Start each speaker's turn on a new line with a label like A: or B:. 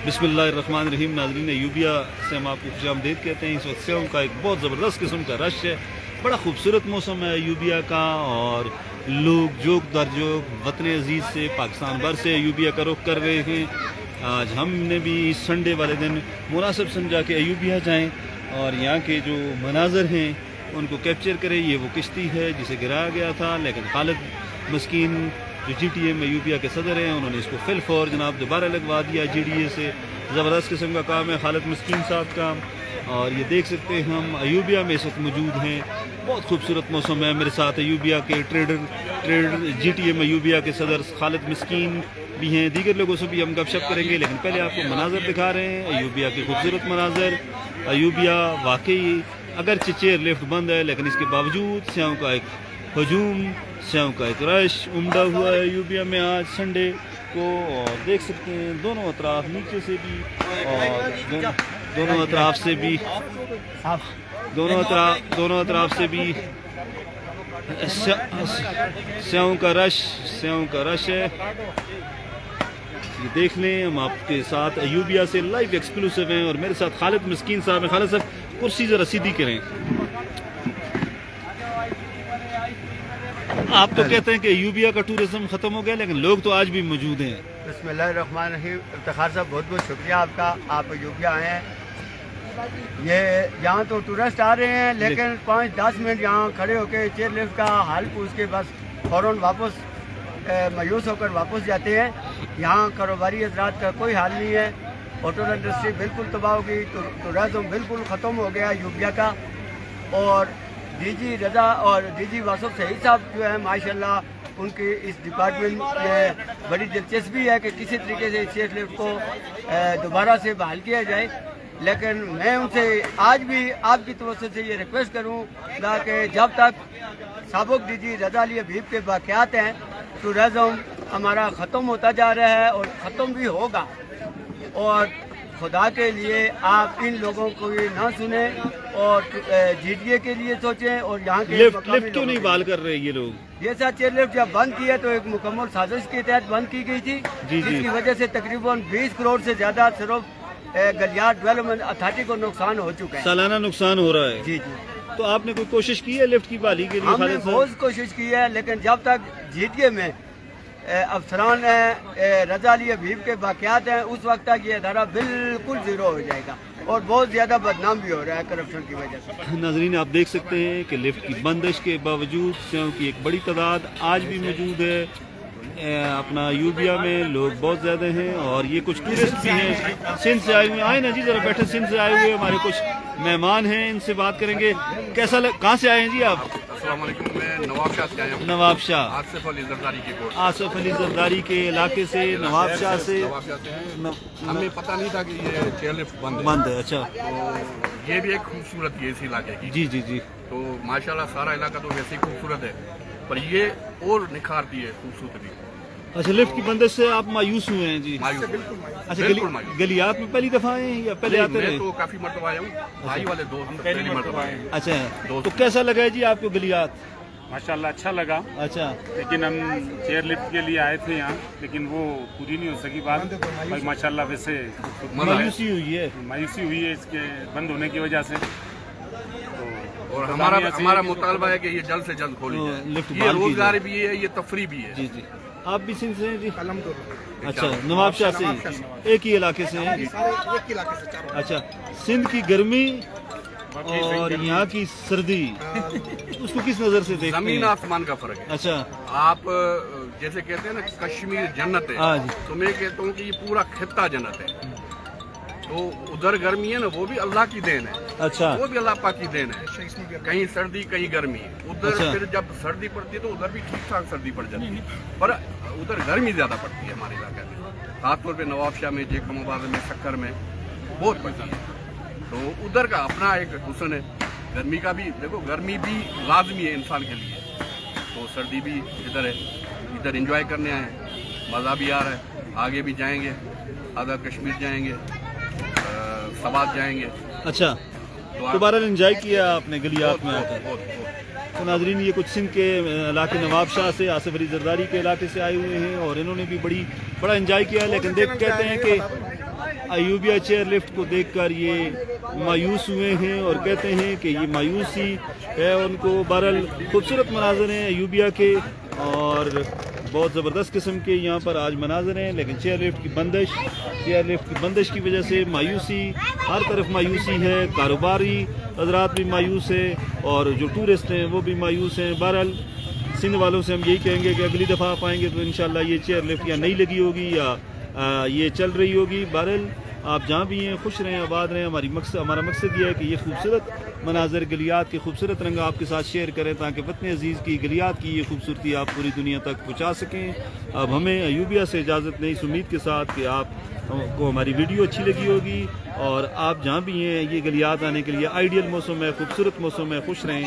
A: बिस्मिल्लाहिर्रहमानिर्रहीम। नाज़रीन, यूबिया से हम आपको खुशामदीद कहते हैं। इस वक्त सेवों का एक बहुत ज़बरदस्त किस्म का रश है। बड़ा खूबसूरत मौसम है यूबिया का, और लोग जोक दर जोक वतन अजीज़ से, पाकिस्तान भर से यूबिया का रुख कर रहे हैं। आज हमने भी संडे वाले दिन मुनासिब समझा कि यूबिया जाएँ और यहाँ के जो मनाज़र हैं उनको कैप्चर करें। ये वो किश्ती है जिसे गिराया गया था, लेकिन खालिद मस्कीन जो GTA में यूबिया के सदर हैं, उन्होंने इसको फिल फॉर जनाब दोबारा लगवा दिया JDA से। ज़बरदस्त किस्म का काम है खालिद मस्कीन साहब का। और ये देख सकते हैं हम अयूबिया में इस वक्त मौजूद हैं। बहुत खूबसूरत मौसम है। मेरे साथ अयूबिया के ट्रेडर GTA में अयूबिया के सदर खालिद मस्कीन भी हैं। दीगर लोगों से भी हम गपशप करेंगे, लेकिन पहले आपको मनाजर दिखा रहे हैं अयूबिया के खूबसूरत मनाजर। अयूबिया वाकई अगरचे चेयर लिफ्ट बंद है, लेकिन इसके बावजूद स्याहों का एक हजूम, स्याहों का एक रश उमड़ा हुआ है यूबिया में आज संडे को। और देख सकते हैं दोनों अतराफ, नीचे से भी और दोनों अतराफ से भी, दोनों अतराफ से भी स्याहों का रश है। ये देख लें, हम आपके साथ अयूबिया से लाइव एक्सक्लूसिव हैं और मेरे साथ खालिद मस्कीन साहब हैं। खालिद साहब, कुर्सी जरा सीधी करें। आप तो कहते हैं कि यूबिया का टूरिज्म खत्म हो गया, लेकिन लोग तो आज भी मौजूद हैं।
B: बिस्मिल्लाहिर्रहमानिर्रहीम। इफ्तिखार साहब, बहुत बहुत शुक्रिया आपका, आप यूबिया आए हैं। ये यहाँ तो टूरिस्ट आ रहे हैं, लेकिन 5-10 मिनट यहाँ खड़े होकर चेयर लिफ्ट का हाल पूछ के बस फ़ौरन वापस मायूस होकर वापस जाते हैं। यहाँ कारोबारी हजरात का कोई हाल नहीं है। होटल इंडस्ट्री बिल्कुल तबाह हो गई, टूरिज्म बिल्कुल ख़त्म हो गया यूबिया का। और DG रज़ा और DG वासुफ सईद साहब जो है माशाल्लाह, उनकी इस डिपार्टमेंट में बड़ी दिलचस्पी है कि किसी तरीके से चेयर लिफ्ट को दोबारा से बहाल किया जाए। लेकिन मैं उनसे आज भी आपकी तवज्जो से ये रिक्वेस्ट करूँगा कि जब तक साबिक़ DG रज़ा अली हबीब के वाक़यात हैं, टूरिज़म हमारा ख़त्म होता जा रहा है और ख़त्म भी होगा। और खुदा के लिए आप इन लोगों को ये ना सुने और GTA के लिए सोचें। और यहाँ के
A: लिफ्ट क्यों नहीं बहाल कर रहे ये लोग?
B: ये सर, चेयर लिफ्ट जब बंद की है तो एक मुकम्मल साजिश के तहत बंद की गई थी, जिसकी वजह से तकरीबन 20 करोड़ से ज़्यादा सिर्फ गलियार डेवलपमेंट अथॉरिटी को नुकसान हो चुका है।
A: सालाना नुकसान हो रहा है।
B: जी।
A: तो आपने कोई कोशिश की है लिफ्ट की बहाली के लिए?
B: हमने बहुत कोशिश की है, लेकिन जब तक GTA में अफसरान रज़ा अली हबीब के वाक़यात हैं, उस वक्त तक ये अदारा बिल्कुल ज़ीरो हो जाएगा और बहुत ज़्यादा बदनाम भी हो रहा है करप्शन की वजह से।
A: नाज़रीन, आप देख सकते हैं कि लिफ्ट की बंदिश के बावजूद स्याहों की एक बड़ी तादाद आज भी मौजूद है। अपना यूबिया में लोग बहुत ज़्यादा हैं और ये कुछ टूरिस्ट भी हैं, सिंध से आए हुए। आए ना जी, ज़रा बैठे। सिंध से आए हुए हमारे कुछ मेहमान हैं, इनसे बात करेंगे। कैसा कहाँ से आए हैं जी आप?
C: अस्सलाम वालेकुम, मैं नवाबशाह से आया हूँ।
A: नवाबशाह,
C: आसिफ अली जरदारी की कोर्ट।
A: आसिफ अली जरदारी के इलाके से, नवाबशाह से।
C: हमें पता नहीं था कि ये चेयर लिफ्ट बंद है।
A: अच्छा,
C: तो ये भी एक खूबसूरत है इस इलाके की।
A: जी।
C: तो माशाल्लाह सारा इलाका तो वैसे ही खूबसूरत है, पर ये और निखारती है खूबसूरती।
A: अच्छा, लिफ्ट की बंदिश से आप मायूस हुए हैं जी?
C: मायूस।
A: अच्छा, गलियात में पहली दफा आए हैं या पहले आते रहे?
C: मैं तो काफी मरतबा आया हूँ, भाई वाले दोस्त पहली मरतबा आए हैं।
A: अच्छा, तो कैसा लगा है जी आपको गलियात?
D: माशाल्लाह अच्छा लगा।
A: अच्छा,
D: लेकिन हम चेयर लिफ्ट के लिए आए थे यहाँ, लेकिन वो पूरी नहीं हो सकी बात। भाई माशाल्लाह वैसे
A: मायूसी
D: हुई है इसके बंद होने की वजह से।
C: और हमारा मुतालबा है कि ये जल्द से जल्द खोली जाए। ये रोजगार भी है, ये तफरी भी है।
A: जी। आप भी सिंध से हैं जी? अच्छा, नवाबशाह से, एक ही इलाके से हैं? अच्छा, सिंध की गर्मी और यहाँ की सर्दी, उसको किस नजर से देखते हैं?
C: जमीन आसमान का फर्क है।
A: अच्छा,
C: आप जैसे कहते हैं ना कश्मीर जन्नत है, तो मैं कहता हूँ कि ये पूरा खित्ता जन्नत है। तो उधर गर्मी है ना, वो भी अल्लाह की देन है।
A: अच्छा,
C: वो भी अल्लाह पाक की देन है। कहीं सर्दी कहीं गर्मी। उधर फिर जब सर्दी पड़ती है तो उधर भी ठीक ठाक सर्दी पड़ जाती है, पर उधर गर्मी ज्यादा पड़ती है हमारे इलाके में। खासतौर पे नवाबशाह में, जेकमाबाद में, सक्कर में बहुत पड़ती है। तो उधर का अपना एक हुस्न है। गर्मी का भी देखो, गर्मी भी लाजमी है इंसान के लिए। तो सर्दी भी इधर है, इधर एंजॉय करने आए, मज़ा भी आ रहा है। आगे भी जाएंगे, आज़ाद कश्मीर जाएंगे, सवात जाएंगे।
A: अच्छा, तो बहरहाल एंजॉय किया आपने गलियात में आकर? तो नाजरीन, ये कुछ सिंध के इलाके नवाबशाह से, आसिफ अली जरदारी के इलाके से आए हुए हैं और इन्होंने भी बड़ा एंजॉय किया। लेकिन कहते हैं कि अयूबिया चेयर लिफ्ट को देखकर ये मायूस हुए हैं और कहते हैं कि ये मायूसी है उनको। बहरहाल खूबसूरत मनाजर हैं अयूबिया के और बहुत ज़बरदस्त किस्म के यहाँ पर आज मनाजर हैं, लेकिन चेयर लिफ्ट की बंदिश की वजह से मायूसी, हर तरफ मायूसी है। कारोबारी हजरात भी मायूस है और जो टूरिस्ट हैं वो भी मायूस हैं। बहरहाल सिंध वालों से हम यही कहेंगे कि अगली दफ़ा आप आएंगे तो इंशाल्लाह ये चेयर लिफ्ट या नहीं लगी होगी या ये चल रही होगी। बहरहाल आप जहाँ भी हैं खुश रहें, आबाद रहें। हमारा मकसद ये है कि ये खूबसूरत मनाजर गलियात के खूबसूरत रंग आपके साथ शेयर करें ताकि वतन अजीज़ की गलियात की ये खूबसूरती आप पूरी दुनिया तक पहुँचा सकें। अब हमें अयूबिया से इजाज़त नहीं, इस उम्मीद के साथ कि आपको हमारी वीडियो अच्छी लगी होगी और आप जहाँ भी हैं ये गलियात आने के लिए आइडियल मौसम है, खूबसूरत मौसम है। खुश रहें।